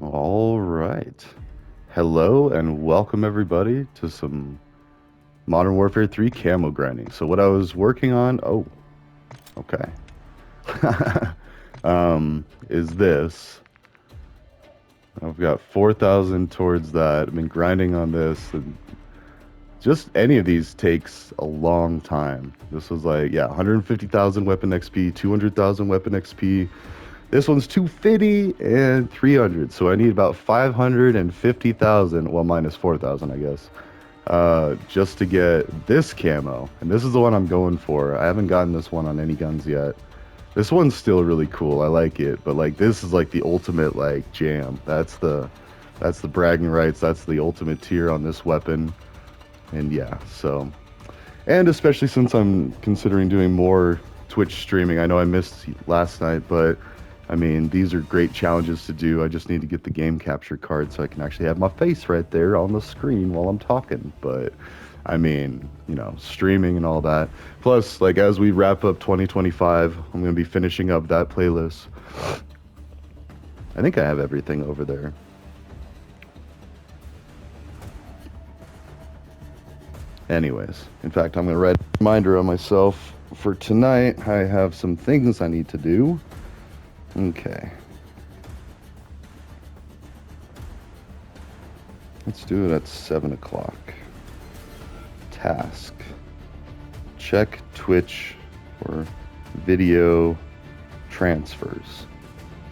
All right. Hello and welcome everybody to some Modern Warfare 3 camo grinding. So what I was working on, okay. Is this. I've got 4,000 towards that. I've been grinding on this and just any of these takes a long time. This was like, yeah, 150,000 weapon XP, 200,000 weapon XP. This one's 250 and 300, so I need about 550,000, well, minus 4,000, I guess, just to get this camo. And this is the one I'm going for. I haven't gotten this one on any guns yet. This one's still really cool. I like it, but like this is like the ultimate like jam. That's the bragging rights. That's the ultimate tier on this weapon. And yeah, so, and especially since I'm considering doing more Twitch streaming. I know I missed last night, but I mean, these are great challenges to do. I just need to get the game capture card so I can actually have my face right there on the screen while I'm talking. But I mean, streaming and all that. Plus, like as we wrap up 2025, I'm going to be finishing up that playlist. I think I have everything over there. Anyways, in fact, I'm going to write a reminder on myself for tonight. I have some things I need to do. Okay. Let's do it at 7 o'clock. Task. Check Twitch for video transfers.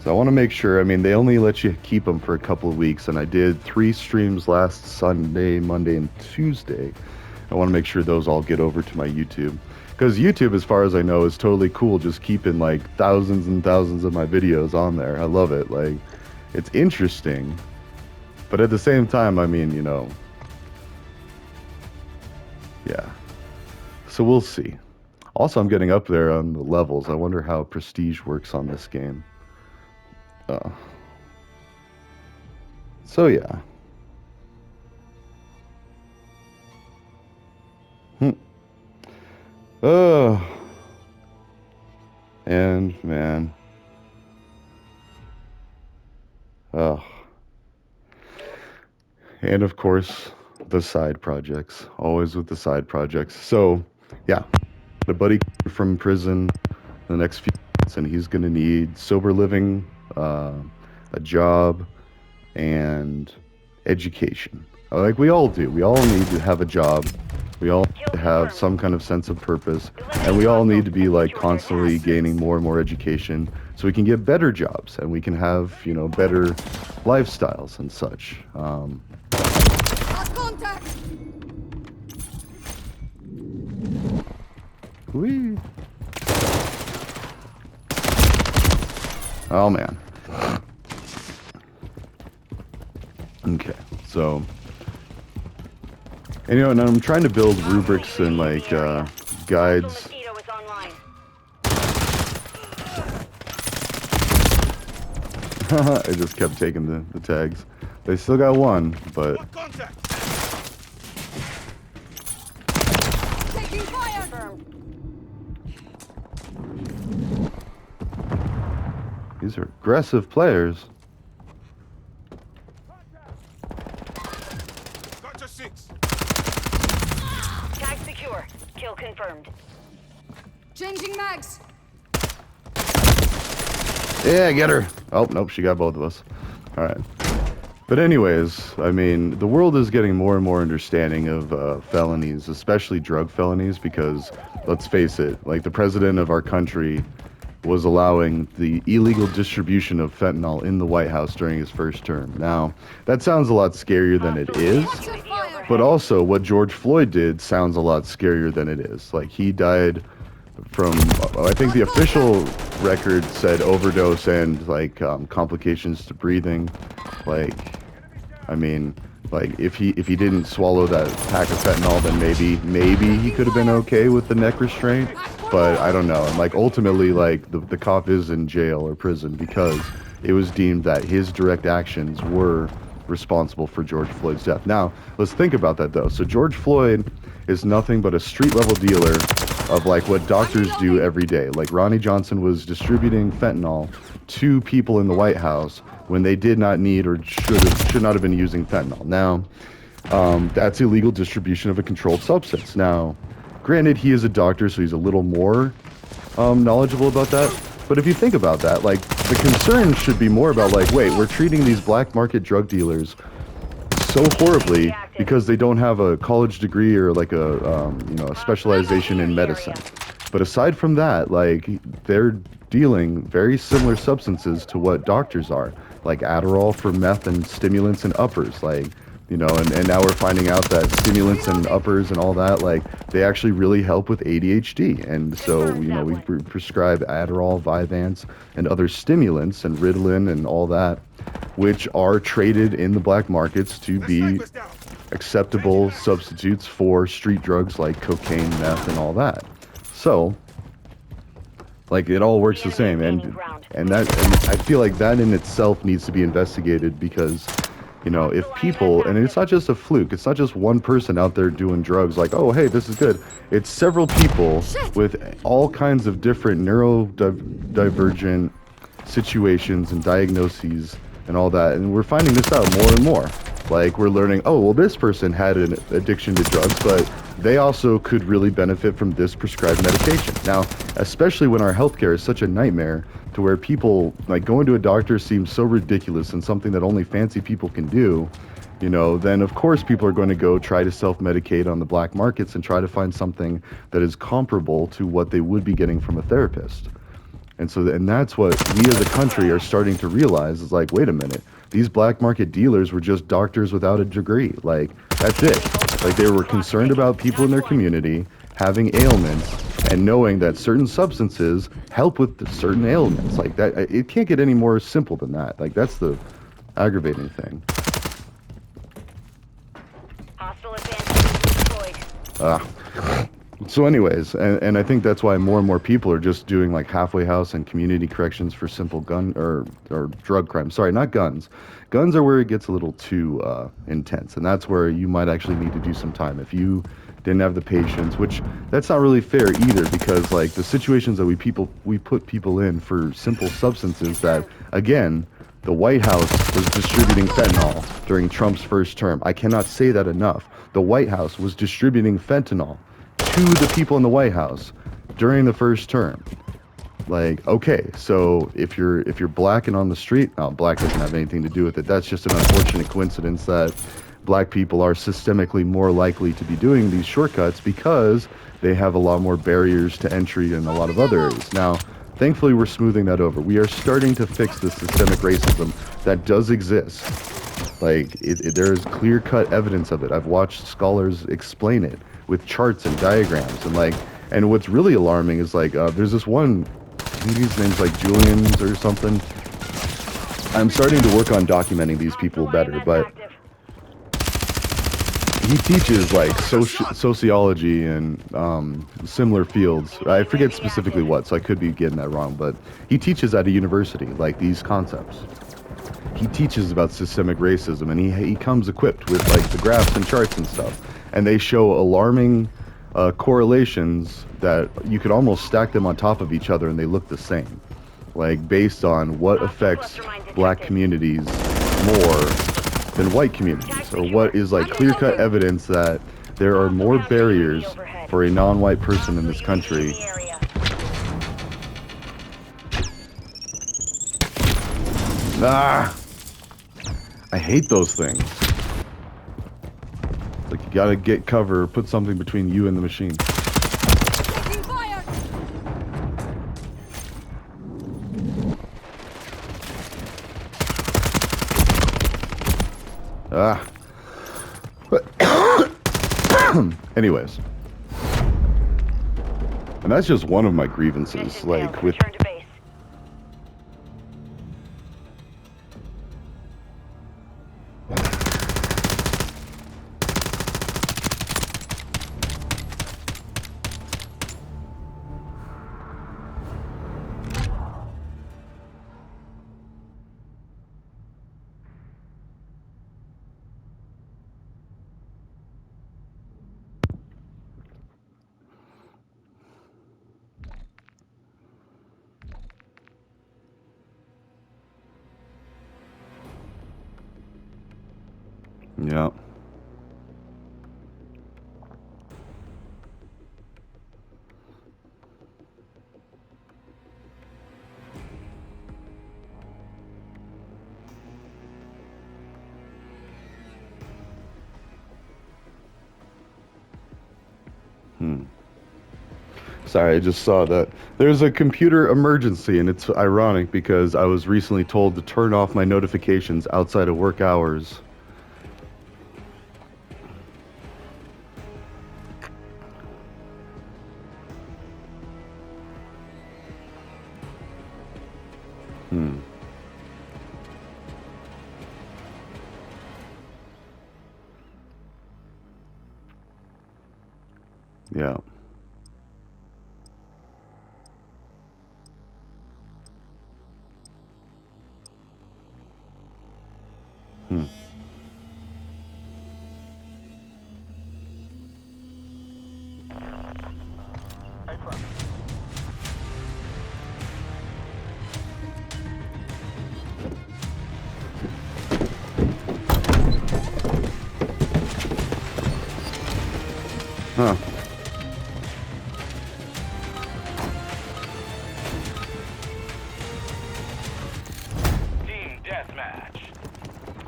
So I want to make sure, I mean, they only let you keep them for a couple of weeks, and I did 3 streams last Sunday, Monday, and Tuesday. I want to make sure those all get over to my YouTube. Because YouTube, as far as I know, is totally cool just keeping like thousands and thousands of my videos on there. I love it. Like, it's interesting. But at the same time, I mean, yeah. So we'll see. Also, I'm getting up there on the levels. I wonder how prestige works on this game. So yeah. And man. And of course, the side projects. Always with the side projects. So, yeah. A buddy from prison the next few months, and he's going to need sober living, a job, and education. Like we all do. We all need to have a job. We all need to have some kind of sense of purpose, and we all need to be like constantly gaining more and more education so we can get better jobs and we can have, better lifestyles and such. Whee. Oh man. Okay, so, and I'm trying to build rubrics and like guides. I just kept taking the tags. They still got one, but taking fire. These are aggressive players. Gotcha 6. Tag secure. Kill confirmed. Changing mags. Yeah, get her. Oh, nope, she got both of us. All right. But anyways, I mean, the world is getting more and more understanding of felonies, especially drug felonies, because let's face it, like the president of our country was allowing the illegal distribution of fentanyl in the White House during his first term. Now, that sounds a lot scarier than it is, but also what George Floyd did sounds a lot scarier than it is. Like, he died from, I think the official record said overdose and like complications to breathing. Like, I mean, like if he didn't swallow that pack of fentanyl, then maybe he could have been okay with the neck restraint. But I don't know. And like ultimately, like the cop is in jail or prison because it was deemed that his direct actions were responsible for George Floyd's death. Now, let's think about that though. So George Floyd is nothing but a street level dealer of like what doctors do every day. Like Ronnie Johnson was distributing fentanyl to people in the White House when they did not need or should not have been using fentanyl. Now, that's illegal distribution of a controlled substance. Now, granted, he is a doctor, so he's a little more knowledgeable about that. But if you think about that, like the concern should be more about like, wait, we're treating these black market drug dealers so horribly because they don't have a college degree or like a specialization in medicine. But aside from that, like they're dealing very similar substances to what doctors are, like Adderall for meth and stimulants and uppers, like and now we're finding out that stimulants and uppers and all that, like they actually really help with ADHD. And so, we prescribe Adderall, Vyvanse, and other stimulants and Ritalin and all that, which are traded in the black markets to be acceptable substitutes for street drugs like cocaine, meth, and all that. So, like it all works the same, and I feel like that in itself needs to be investigated because, if people, and it's not just a fluke, it's not just one person out there doing drugs like, oh hey, this is good. It's several people with all kinds of different neurodivergent situations and diagnoses and all that, and we're finding this out more and more. Like we're learning, oh well, this person had an addiction to drugs, but they also could really benefit from this prescribed medication. Now, especially when our healthcare is such a nightmare to where people like going to a doctor seems so ridiculous and something that only fancy people can do, then of course people are going to go try to self-medicate on the black markets and try to find something that is comparable to what they would be getting from a therapist. And that's what we as a country are starting to realize is like, wait a minute, these black market dealers were just doctors without a degree. Like, that's it. Like, they were concerned about people in their community having ailments and knowing that certain substances help with certain ailments. Like, that, it can't get any more simple than that. Like, that's the aggravating thing. Hostile advanced deployed. So anyways, and I think that's why more and more people are just doing like halfway house and community corrections for simple gun or drug crimes. Sorry, not guns. Guns are where it gets a little too intense, and that's where you might actually need to do some time if you didn't have the patience. Which that's not really fair either, because like the situations that we put people in for simple substances that, again, the White House was distributing fentanyl during Trump's first term. I cannot say that enough. The White House was distributing fentanyl to the people in the White House during the first term. Like, okay, so if you're black and on the street, black doesn't have anything to do with it. That's just an unfortunate coincidence that black people are systemically more likely to be doing these shortcuts because they have a lot more barriers to entry in a lot of other areas. Now, thankfully, we're smoothing that over. We are starting to fix the systemic racism that does exist. Like, there is clear-cut evidence of it. I've watched scholars explain it with charts and diagrams, and what's really alarming is like, there's this one, I think his name's like Julian's or something. I'm starting to work on documenting these people better, but he teaches like sociology and similar fields. I forget specifically what, so I could be getting that wrong, but he teaches at a university like these concepts. He teaches about systemic racism, and he comes equipped with like the graphs and charts and stuff, and they show alarming correlations that you could almost stack them on top of each other and they look the same, like based on what affects black communities more than white communities, or what is like clear-cut evidence that there are more barriers for a non-white person in this country. I hate those things. Like, you gotta get cover, put something between you and the machine. Taking fire! Anyways. And that's just one of my grievances, like with Return to base. Yeah. Sorry, I just saw that there's a computer emergency, and it's ironic because I was recently told to turn off my notifications outside of work hours. Yeah. Huh. Team deathmatch.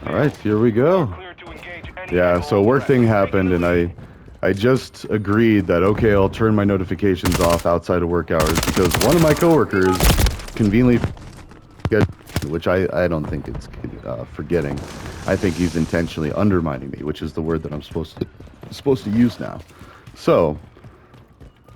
All right, here we go. Clear to engage any Yeah, and so all work thing threats. happened, and I just agreed that okay, I'll turn my notifications off outside of work hours because one of my coworkers conveniently forget, which I don't think it's forgetting. I think he's intentionally undermining me, which is the word that I'm supposed to use now. So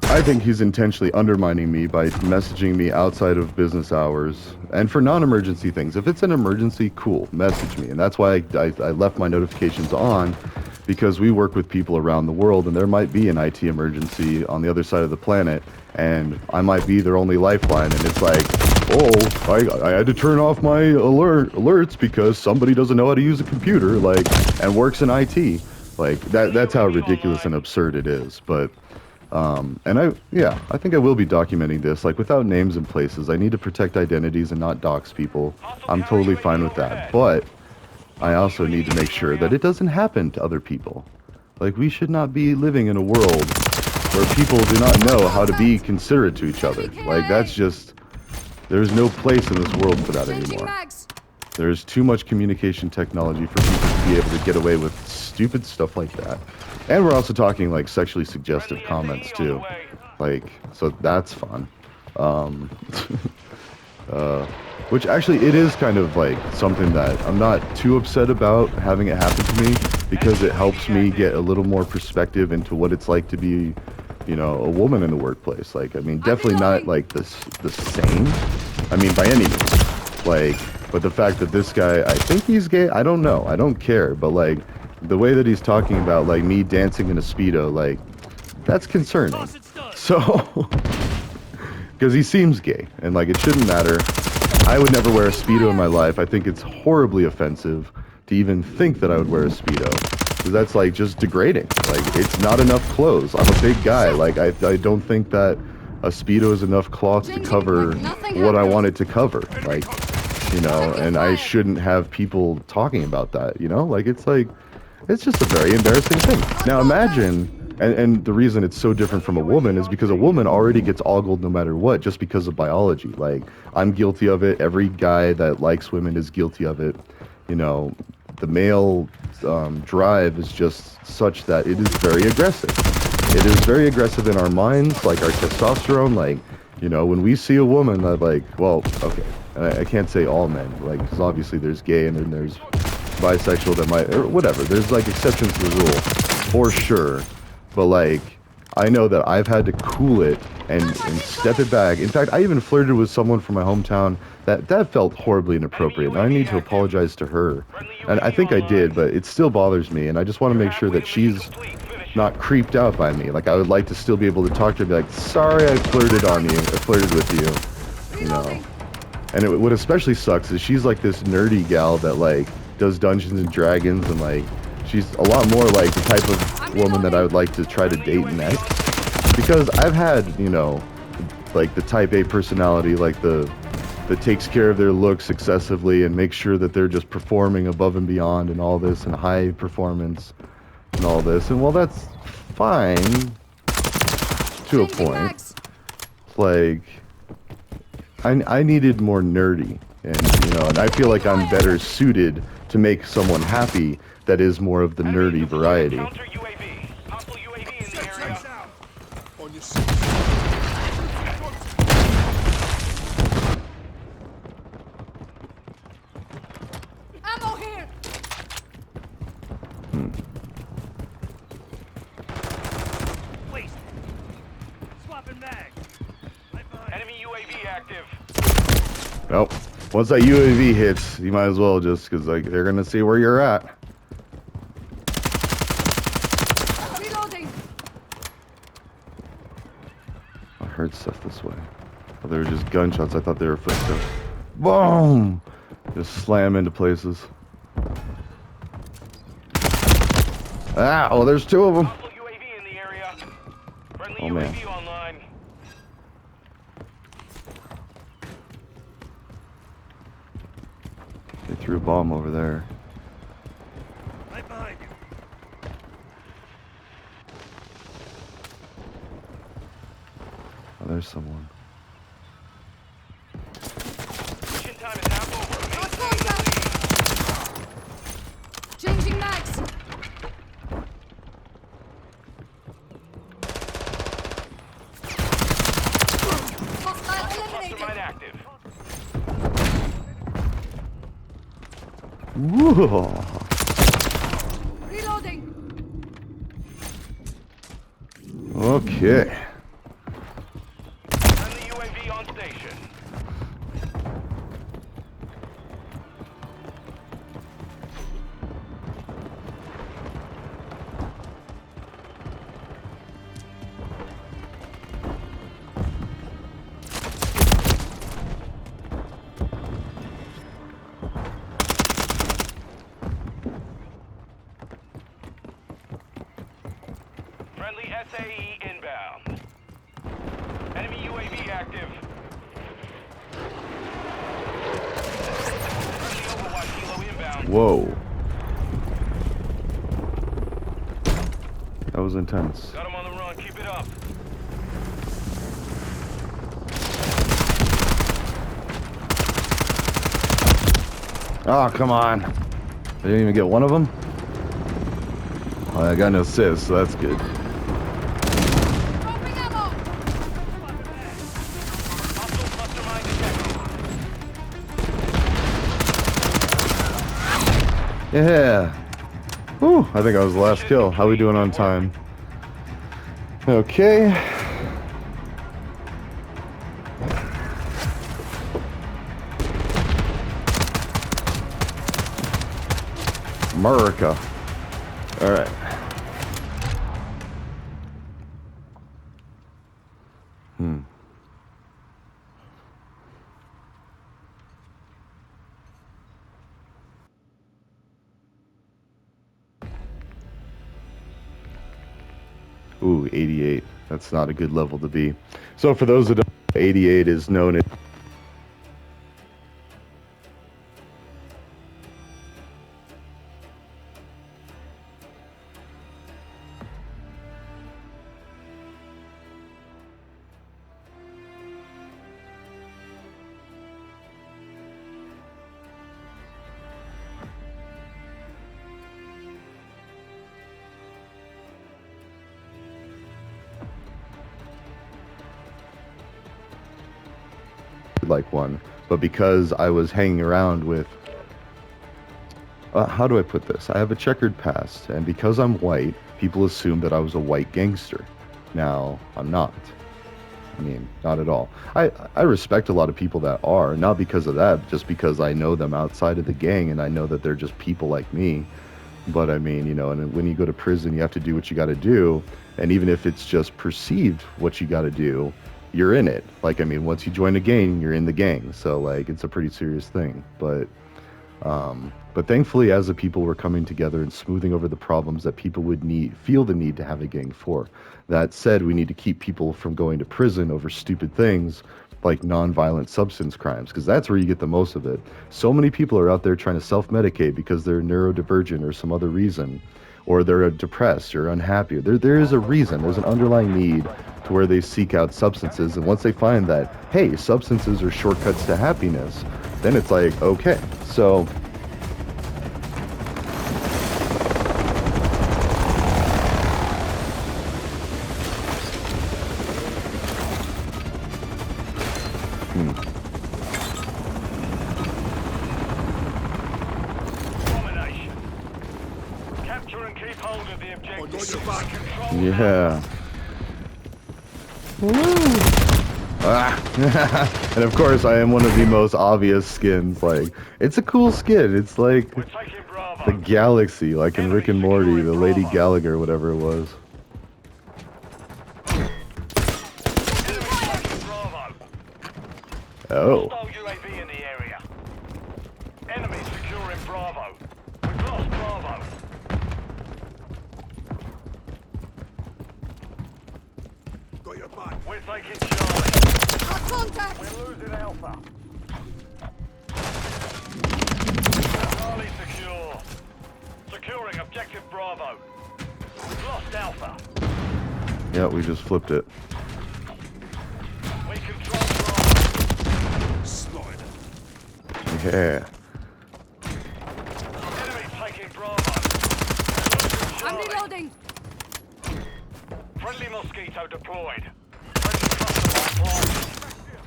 I think he's intentionally undermining me by messaging me outside of business hours and for non-emergency things. If it's an emergency, cool, message me. And that's why I left my notifications on, because we work with people around the world and there might be an IT emergency on the other side of the planet and I might be their only lifeline. And it's like, oh, I had to turn off my alerts because somebody doesn't know how to use a computer, like, and works in IT. Like that's how ridiculous and absurd it is. But and I think I will be documenting this, like without names and places. I need to protect identities and not dox people. I'm totally fine with that. But I also need to make sure that it doesn't happen to other people. Like we should not be living in a world where people do not know how to be considerate to each other. Like that's just, there's no place in this world for that Changing anymore. mags. There's too much communication technology for people to be able to get away with stupid stuff like that. And we're also talking like sexually suggestive comments too. Like, so that's fun. Um, which actually it is kind of like something that I'm not too upset about having it happen to me because it helps me get a little more perspective into what it's like to be, you know, a woman in the workplace. Like, I mean, definitely not like the same. I mean, by any means. Like, but the fact that this guy, I think he's gay, I don't know, I don't care, but like, the way that he's talking about like me dancing in a Speedo, like, that's concerning. So, because he seems gay, and like, it shouldn't matter. I would never wear a Speedo in my life. I think it's horribly offensive to even think that I would wear a Speedo. Because that's like just degrading. Like, it's not enough clothes. I'm a big guy. Like, I don't think that a Speedo is enough cloth to cover what I want it to cover. Like, you know, and I shouldn't have people talking about that, you know? Like, it's just a very embarrassing thing. Now imagine, and the reason it's so different from a woman is because a woman already gets ogled no matter what, just because of biology. Like, I'm guilty of it. Every guy that likes women is guilty of it. You know, the male drive is just such that it is very aggressive. It is very aggressive in our minds, like our testosterone. Like, you know, when we see a woman that, like, well, okay, and I can't say all men, like, because obviously there's gay and then there's bisexual that might, or whatever. There's like exceptions to the rule, for sure. But like, I know that I've had to cool it and step it back. In fact, I even flirted with someone from my hometown that felt horribly inappropriate. And I need to apologize to her. And I think I did, but it still bothers me. And I just want to make sure that she's not creeped out by me. Like, I would like to still be able to talk to her and be like, sorry I flirted on you. I flirted with you. You know. And what especially sucks is she's like this nerdy gal that like does Dungeons and Dragons, and like she's a lot more like the type of woman that I would like to try to date next. Because I've had, you know, like the type A personality, like the that takes care of their looks excessively and makes sure that they're just performing above and beyond and all this and high performance and all this. And while that's fine to a Changing point, mags. like I needed more nerdy, and and I feel like I'm better suited to make someone happy that is more of the nerdy variety. Counter UAV. Hostile UAV in the area. On your seat. Ammo here. Waste. Swapping mag. Enemy UAV active. Nope. Once that UAV hits, you might as well just, because like they're gonna see where you're at. Reloading. I heard stuff this way. Oh, they were just gunshots. I thought they were footsteps. Boom! Just slam into places. Ah, oh, there's two of them. Hostile UAV in the area. Friendly Oh, man. UAV online. They threw a bomb over there. Right behind you. Oh, there's someone. Mission time is now over. Let's go, Maintain the guys. lead. Changing mags. Hostile eliminated. Mastermind active. Whoa. Reloading. Okay. Friendly UAV on station. Friendly SAE inbound. Enemy UAV active. Friendly Overwatch Kilo inbound. Whoa. That was intense. Got him on the run. Keep it up. Oh, come on. I didn't even get one of them? Oh, I got an assist, so that's good. Dropping ammo. Hostile cluster mine detected. Yeah. Whew, I think I was the last kill. How we doing on time? Okay. America. All right. Ooh, 88. That's not a good level to be. So for those that don't know, 88 is known as like one, but because I was hanging around with how do I put this? I have a checkered past, and because I'm white, people assume that I was a white gangster. Now, I'm not. I mean, not at all. I respect a lot of people that are, not because of that, just because I know them outside of the gang, and I know that they're just people like me. But I mean, and when you go to prison, you have to do what you got to do, and even if it's just perceived what you got to do, you're in it. Like, I mean, once you join a gang, you're in the gang. So, like, it's a pretty serious thing. But thankfully, as the people were coming together and smoothing over the problems that people would feel the need to have a gang for. That said, we need to keep people from going to prison over stupid things. like non-violent substance crimes, because that's where you get the most of it. So many people are out there trying to self-medicate because they're neurodivergent or some other reason, or they're depressed or unhappy. There is a reason. There's an underlying need to where they seek out substances, and once they find that, hey, substances are shortcuts to happiness, then it's like, okay, so. Domination. Capture and keep hold of the objective. I got your back. Control Yeah. Ah. And of course, I am one of the most obvious skins. Like, it's a cool skin. It's like We're taking Bravo. the galaxy, like in Rick and Morty, the Lady Gallagher, whatever it was. Enemy taking Bravo. Oh. Hostile UAV in the area. Enemy securing Bravo. We've lost Bravo. Got your back. We're taking Charlie. Got contact. We're losing Alpha. Charlie secure. Securing objective Bravo. We've lost Alpha. Yeah, we just flipped it. We control Bravo. Slide. Yeah. Enemy taking Bravo. We're losing I'm Charlie. reloading. Friendly Mosquito deployed. Friendly cluster bomb planted.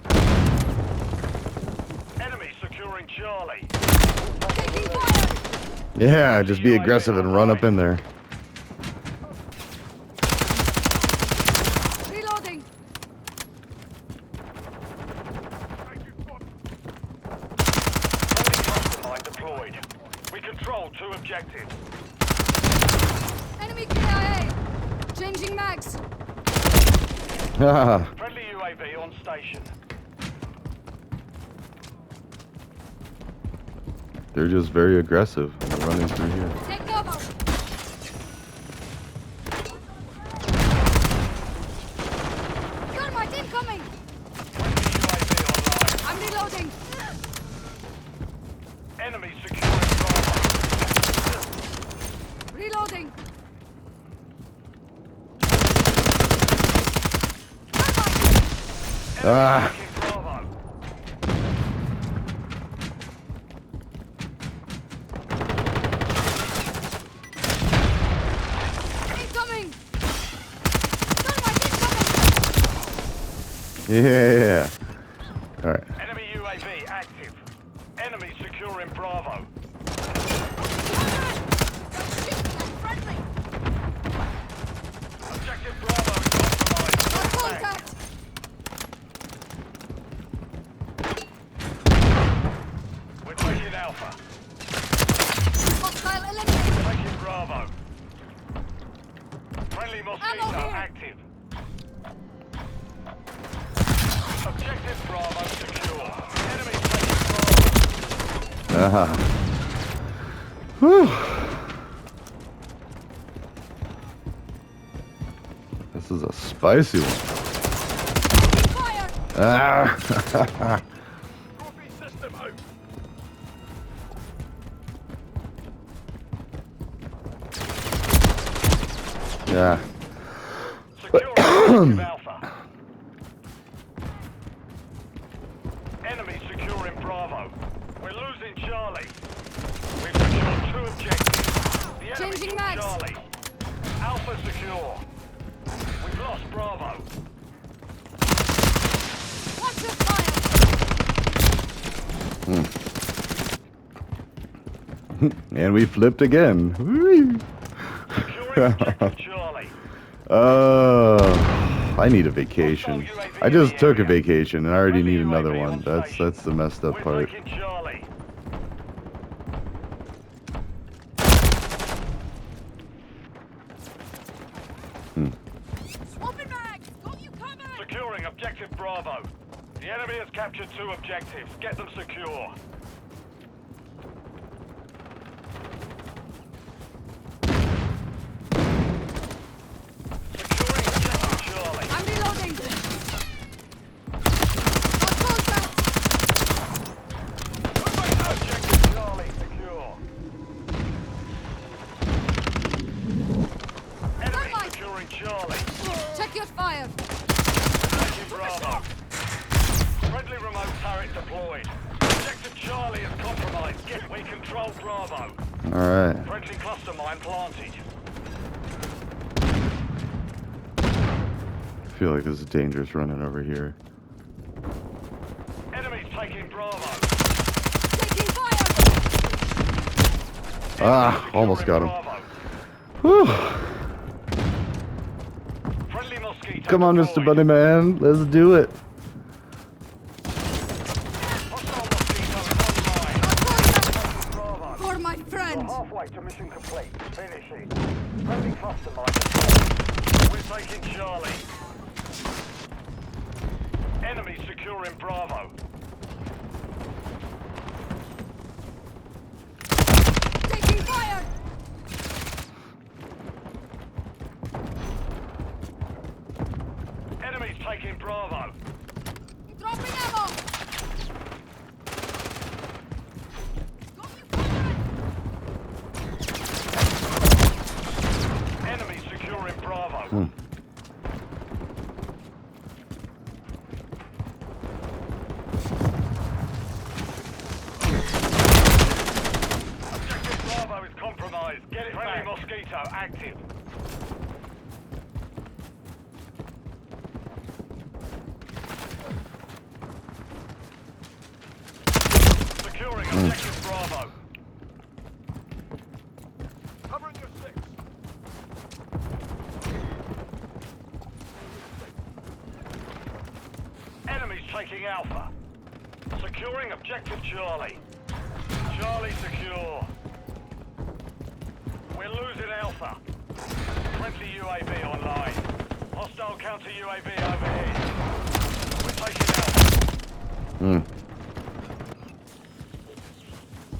Enemy securing Charlie. Taking fire. Yeah, just be aggressive and run up in there. Reloading. Friendly cluster mine deployed. We control 2 objectives. Enemy KIA. Changing mags. Ah. Friendly UAV on station. They're just very aggressive and they're running through here. Take cover. Thermite incoming. Friendly UAV online. I'm reloading. Enemy securing Bravo. Reloading. Enemy Ah. taking Bravo. Incoming. Thermite incoming. Yeah. All right. Enemy UAV active. Enemy securing Bravo. Friendly. Objective Bravo is Got compromised. contact. We're taking Alpha. Hostile eliminated. Taking Bravo. Friendly Mosquito Ammo here. active. Objective Bravo secure. Enemy taking Bravo. Ah. Whew. This is a spicy one. Fire. Ah. Copy system out. Yeah. Securing objective Alpha. Enemy securing Bravo. We're losing Charlie. We've secured 2 objectives. The enemy Changing took mags. Charlie. Alpha secure. We've lost Bravo. Watch your fire. And we flipped again. Whee. Securing objective Charlie. I need a vacation. I just took a vacation and I already need another one. That's the messed up We're part. taking Charlie. Swapping mags. Got you covered. Securing objective Bravo. The enemy has captured 2 objectives. Get them secure. Securing objective Charlie. I'm reloading. Got secured Bravo. Alright. Friendly cluster mine planted. I feel like this is dangerous running over here. Enemies taking Bravo. Taking fire! Ah, almost got him. Bravo. Whew. Friendly mosquito Come on, Mr. deployed. Bunny Man. Let's do it. Hostile mosquito is online. Bravo. For my friend! Halfway to mission complete. Finishing. Friendly cluster mine. We're taking Charlie. Enemy securing Bravo. Taking fire! Enemies taking Bravo. Dropping ammo! Got you covered! Enemy securing Bravo. Objective Bravo is compromised. Get it Friendly back. Mosquito active. Securing objective Bravo. Covering your six. Enemies taking Alpha. Securing objective Charlie. Charlie secure. We're losing Alpha. Friendly UAV online. Hostile counter UAV overhead. We're taking Alpha.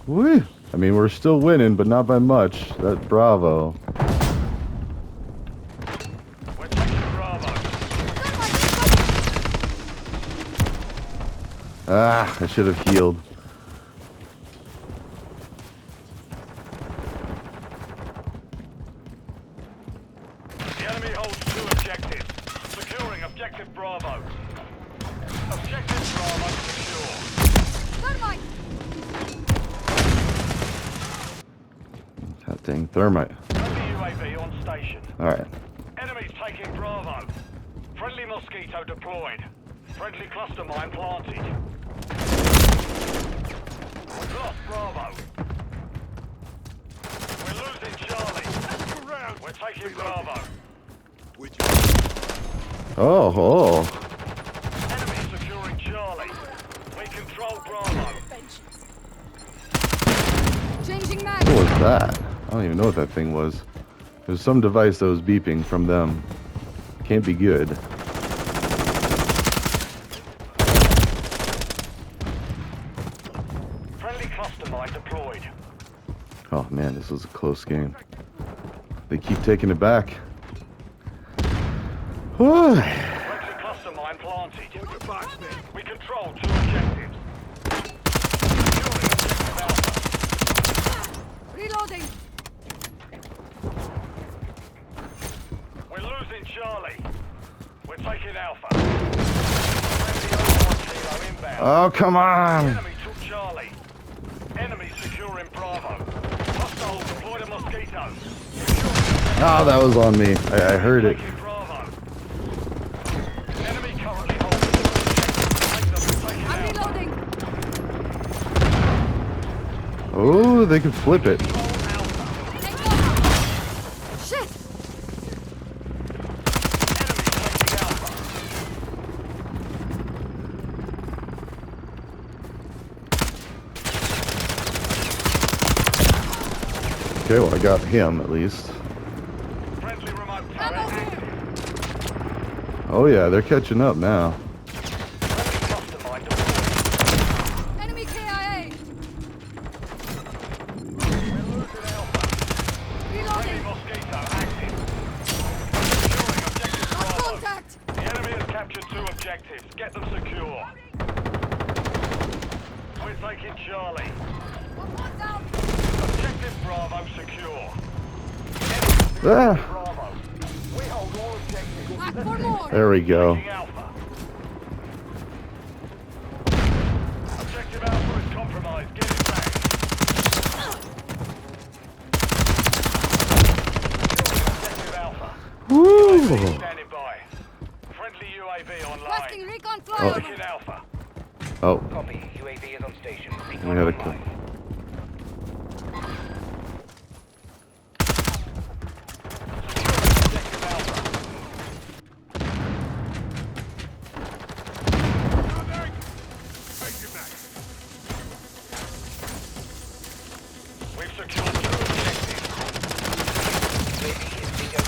Woo. I mean, we're still winning, but not by much. That Bravo. We're taking Bravo. Ah, I should have healed. The enemy holds 2 objectives. Securing objective Bravo. Objective Bravo secure. Thermite! God dang, thermite. Friendly UAV on station. Alright. Enemies taking Bravo. Friendly mosquito deployed. Friendly cluster mine planted. We've lost Bravo. We're losing Charlie. Around. We're taking Bravo. Would you? Oh. Enemy securing Charlie. We control Bravo. Changing What mag! was that? I don't even know what that thing was. There's some device that was beeping from them. Can't be good. Friendly cluster mine deployed. Oh man, this was a close game. They keep taking it back. Whew. Friendly cluster mine planted. Your box, man. We control 2 objectives. Securing objective Alpha. Reloading! We're losing Charlie. We're taking Alpha. Friendly Overwatch helo inbound. Oh, come on. Enemy took Charlie. Enemy securing Bravo. Hostile deployed a mosquito. Oh, that was on me. I heard it. Taking Bravo. Enemy currently holding the objective. We're taking I'm Alpha. reloading! Oh, they could flip it. Control Alpha. Take over! Shit! Enemy taking Alpha. Okay, well, I got him at least. Friendly remote Ammo turret here! active. Oh yeah, they're catching up now. Friendly cluster mine deployed. Enemy KIA! We're losing Alpha. Friendly Reloading! mosquito active. Securing objective Got Bravo. contact! The enemy has captured 2 objectives. Get them secure. We're taking Charlie. One down! Objective Bravo secure. Ah, Bravo. We hold all objectives. Back for more! there we go. Taking Alpha. Objective Alpha is compromised. Get it back. UAV standing by. Friendly UAV online. Requesting recon Oh. flyover. Taking Alpha. Oh, Copy. UAV is on station. Recon we had a online. Objective Alpha. Moving! Changing mag. We've secured 2 objectives. UAV is bingo.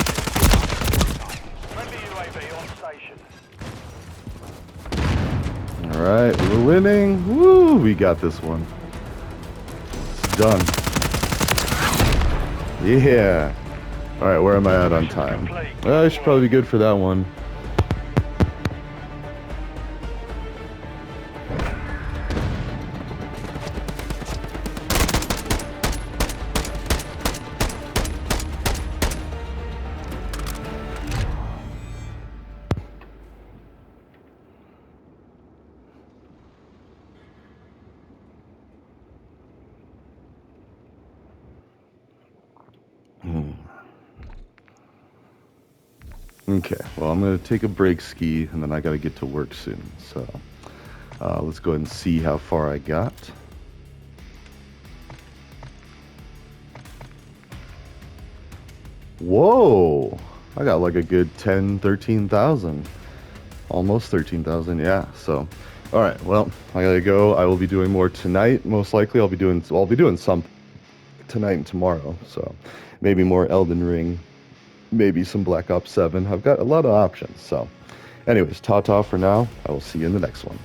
Friendly UAV on station. all right, we're winning. Woo, we got this one. It's done. Yeah. All right, where am I at on time? I should probably be good for that one. Okay, well, I'm going to take a break ski, and then I got to get to work soon. So let's go ahead and see how far I got. Whoa! I got like a good 10, 13,000. Almost 13,000, yeah. So, all right, well, I got to go. I will be doing more tonight, most likely. I'll be doing some tonight and tomorrow. So maybe more Elden Ring. Maybe some Black Ops 7. I've got a lot of options. So anyways, ta-ta for now. I will see you in the next one.